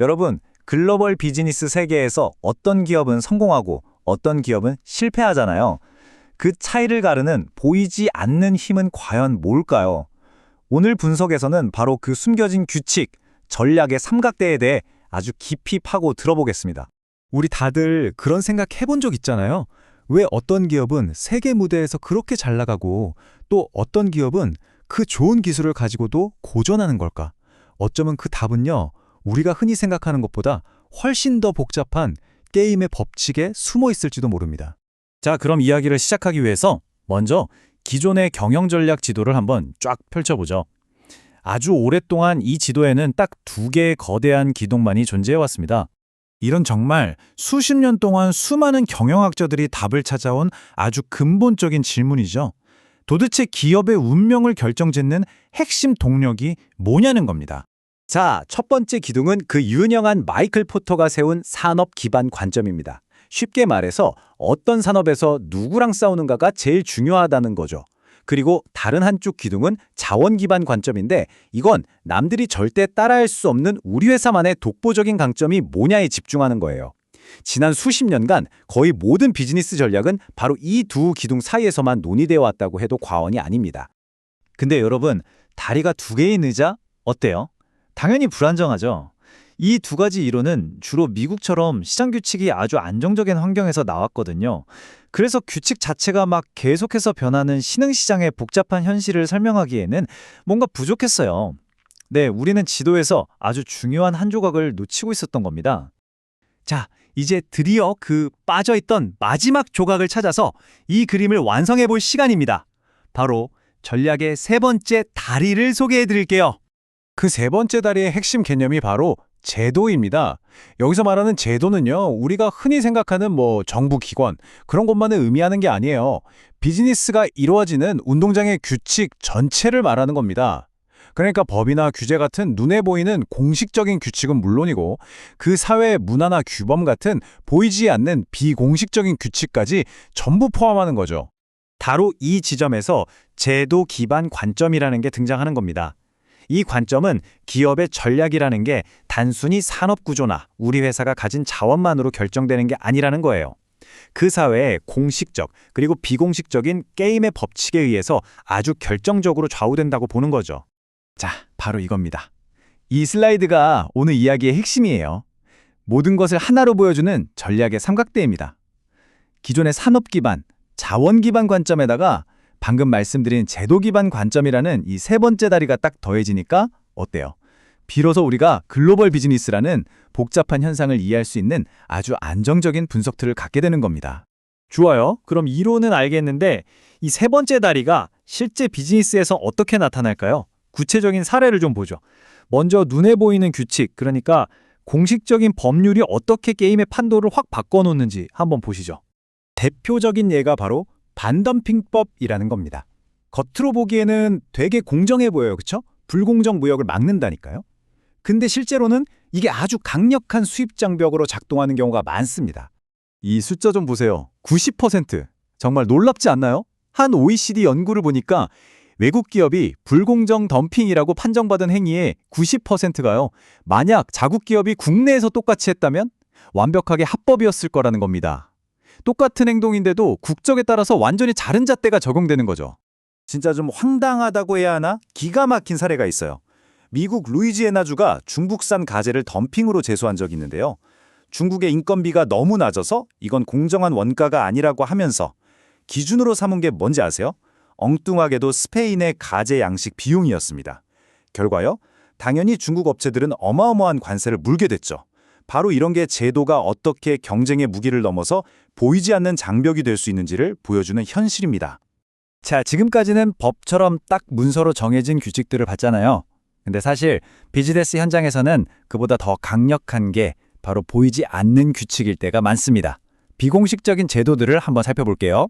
여러분, 글로벌 비즈니스 세계에서 어떤 기업은 성공하고 어떤 기업은 실패하잖아요. 그 차이를 가르는 보이지 않는 힘은 과연 뭘까요? 오늘 분석에서는 바로 그 숨겨진 규칙, 전략의 삼각대에 대해 아주 깊이 파고 들어보겠습니다. 우리 다들 그런 생각 해본 적 있잖아요. 왜 어떤 기업은 세계 무대에서 그렇게 잘 나가고 또 어떤 기업은 그 좋은 기술을 가지고도 고전하는 걸까? 어쩌면 그 답은요, 우리가 흔히 생각하는 것보다 훨씬 더 복잡한 게임의 법칙에 숨어 있을지도 모릅니다. 자, 그럼 이야기를 시작하기 위해서 먼저 기존의 경영 전략 지도를 한번 쫙 펼쳐보죠. 아주 오랫동안 이 지도에는 딱 두 개의 거대한 기둥만이 존재해왔습니다. 이런 정말 수십 년 동안 수많은 경영학자들이 답을 찾아온 아주 근본적인 질문이죠. 도대체 기업의 운명을 결정짓는 핵심 동력이 뭐냐는 겁니다. 자, 첫 번째 기둥은 그 유명한 마이클 포터가 세운 산업 기반 관점입니다. 쉽게 말해서 어떤 산업에서 누구랑 싸우는가가 제일 중요하다는 거죠. 그리고 다른 한쪽 기둥은 자원 기반 관점인데 이건 남들이 절대 따라할 수 없는 우리 회사만의 독보적인 강점이 뭐냐에 집중하는 거예요. 지난 수십 년간 거의 모든 비즈니스 전략은 바로 이 두 기둥 사이에서만 논의되어 왔다고 해도 과언이 아닙니다. 근데 여러분, 다리가 두 개인 의자 어때요? 당연히 불안정하죠. 이 두 가지 이론은 주로 미국처럼 시장 규칙이 아주 안정적인 환경에서 나왔거든요. 그래서 규칙 자체가 막 계속해서 변하는 신흥시장의 복잡한 현실을 설명하기에는 뭔가 부족했어요. 네, 우리는 지도에서 아주 중요한 한 조각을 놓치고 있었던 겁니다. 자, 이제 드디어 그 빠져있던 마지막 조각을 찾아서 이 그림을 완성해 볼 시간입니다. 바로 전략의 세 번째 다리를 소개해 드릴게요. 그 세 번째 다리의 핵심 개념이 바로 제도입니다. 여기서 말하는 제도는요, 우리가 흔히 생각하는 정부 기관, 그런 것만을 의미하는 게 아니에요. 비즈니스가 이루어지는 운동장의 규칙 전체를 말하는 겁니다. 그러니까 법이나 규제 같은 눈에 보이는 공식적인 규칙은 물론이고 그 사회의 문화나 규범 같은 보이지 않는 비공식적인 규칙까지 전부 포함하는 거죠. 바로 이 지점에서 제도 기반 관점이라는 게 등장하는 겁니다. 이 관점은 기업의 전략이라는 게 단순히 산업 구조나 우리 회사가 가진 자원만으로 결정되는 게 아니라는 거예요. 그 사회의 공식적 그리고 비공식적인 게임의 법칙에 의해서 아주 결정적으로 좌우된다고 보는 거죠. 자, 바로 이겁니다. 이 슬라이드가 오늘 이야기의 핵심이에요. 모든 것을 하나로 보여주는 전략의 삼각대입니다. 기존의 산업 기반, 자원 기반 관점에다가 방금 말씀드린 제도 기반 관점이라는 이 세 번째 다리가 딱 더해지니까 어때요? 비로소 우리가 글로벌 비즈니스라는 복잡한 현상을 이해할 수 있는 아주 안정적인 분석틀을 갖게 되는 겁니다. 좋아요. 그럼 이론은 알겠는데 이 세 번째 다리가 실제 비즈니스에서 어떻게 나타날까요? 구체적인 사례를 좀 보죠. 먼저 눈에 보이는 규칙, 그러니까 공식적인 법률이 어떻게 게임의 판도를 확 바꿔놓는지 한번 보시죠. 대표적인 예가 바로 반덤핑법이라는 겁니다. 겉으로 보기에는 되게 공정해 보여요, 그렇죠? 불공정 무역을 막는다니까요. 근데 실제로는 이게 아주 강력한 수입 장벽으로 작동하는 경우가 많습니다. 이 숫자 좀 보세요. 90%. 정말 놀랍지 않나요? 한 OECD 연구를 보니까 외국 기업이 불공정 덤핑이라고 판정받은 행위의 90%가요. 만약 자국 기업이 국내에서 똑같이 했다면 완벽하게 합법이었을 거라는 겁니다. 똑같은 행동인데도 국적에 따라서 완전히 다른 잣대가 적용되는 거죠. 진짜 좀 황당하다고 해야 하나? 기가 막힌 사례가 있어요. 미국 루이지애나주가 중국산 가재를 덤핑으로 제소한 적이 있는데요. 중국의 인건비가 너무 낮아서 이건 공정한 원가가 아니라고 하면서 기준으로 삼은 게 뭔지 아세요? 엉뚱하게도 스페인의 가재 양식 비용이었습니다. 결과요? 당연히 중국 업체들은 어마어마한 관세를 물게 됐죠. 바로 이런 게 제도가 어떻게 경쟁의 무기를 넘어서 보이지 않는 장벽이 될 수 있는지를 보여주는 현실입니다. 자, 지금까지는 법처럼 딱 문서로 정해진 규칙들을 봤잖아요. 근데 사실 비즈니스 현장에서는 그보다 더 강력한 게 바로 보이지 않는 규칙일 때가 많습니다. 비공식적인 제도들을 한번 살펴볼게요.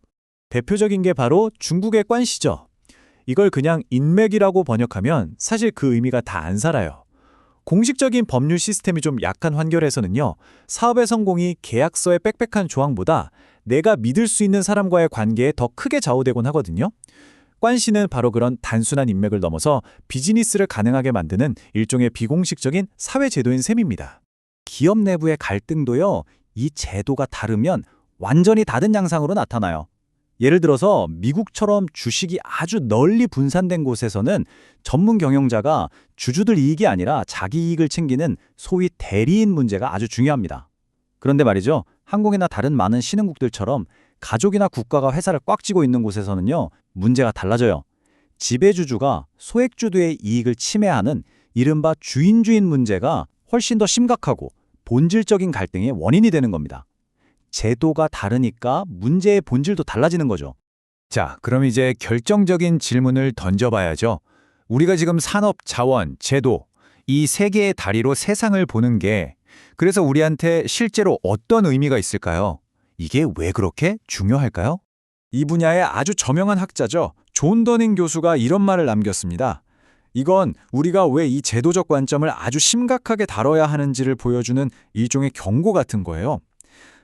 대표적인 게 바로 중국의 관시죠. 이걸 그냥 인맥이라고 번역하면 사실 그 의미가 다 안 살아요. 공식적인 법률 시스템이 좀 약한 환경에서는요, 사업의 성공이 계약서의 빽빽한 조항보다 내가 믿을 수 있는 사람과의 관계에 더 크게 좌우되곤 하거든요. 관시는 바로 그런 단순한 인맥을 넘어서 비즈니스를 가능하게 만드는 일종의 비공식적인 사회제도인 셈입니다. 기업 내부의 갈등도요, 이 제도가 다르면 완전히 다른 양상으로 나타나요. 예를 들어서 미국처럼 주식이 아주 널리 분산된 곳에서는 전문 경영자가 주주들 이익이 아니라 자기 이익을 챙기는 소위 대리인 문제가 아주 중요합니다. 그런데 말이죠, 한국이나 다른 많은 신흥국들처럼 가족이나 국가가 회사를 꽉 쥐고 있는 곳에서는요, 문제가 달라져요. 지배주주가 소액주주의 이익을 침해하는 이른바 주인주인 문제가 훨씬 더 심각하고 본질적인 갈등의 원인이 되는 겁니다. 제도가 다르니까 문제의 본질도 달라지는 거죠. 자, 그럼 이제 결정적인 질문을 던져봐야죠. 우리가 지금 산업, 자원, 제도, 이 세 개의 다리로 세상을 보는 게 그래서 우리한테 실제로 어떤 의미가 있을까요? 이게 왜 그렇게 중요할까요? 이 분야의 아주 저명한 학자죠. 존 더닝 교수가 이런 말을 남겼습니다. 이건 우리가 왜 이 제도적 관점을 아주 심각하게 다뤄야 하는지를 보여주는 일종의 경고 같은 거예요.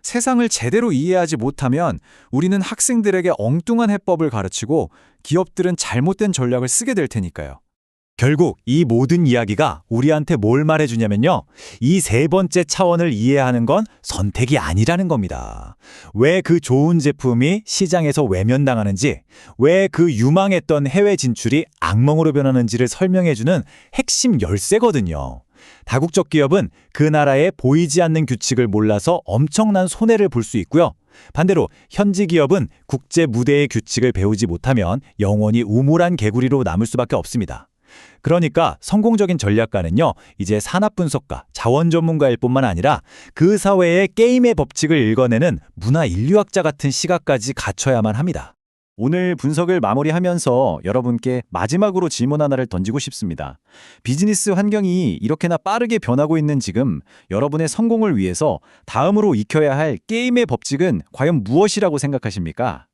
세상을 제대로 이해하지 못하면 우리는 학생들에게 엉뚱한 해법을 가르치고 기업들은 잘못된 전략을 쓰게 될 테니까요. 결국 이 모든 이야기가 우리한테 뭘 말해주냐면요. 이 세 번째 차원을 이해하는 건 선택이 아니라는 겁니다. 왜 그 좋은 제품이 시장에서 외면당하는지, 왜 그 유망했던 해외 진출이 악몽으로 변하는지를 설명해주는 핵심 열쇠거든요. 다국적 기업은 그 나라의 보이지 않는 규칙을 몰라서 엄청난 손해를 볼 수 있고요. 반대로 현지 기업은 국제 무대의 규칙을 배우지 못하면 영원히 우물한 개구리로 남을 수밖에 없습니다. 그러니까 성공적인 전략가는요, 이제 산업 분석가, 자원 전문가일 뿐만 아니라 그 사회의 게임의 법칙을 읽어내는 문화 인류학자 같은 시각까지 갖춰야만 합니다. 오늘 분석을 마무리하면서 여러분께 마지막으로 질문 하나를 던지고 싶습니다. 비즈니스 환경이 이렇게나 빠르게 변하고 있는 지금 여러분의 성공을 위해서 다음으로 익혀야 할 게임의 법칙은 과연 무엇이라고 생각하십니까?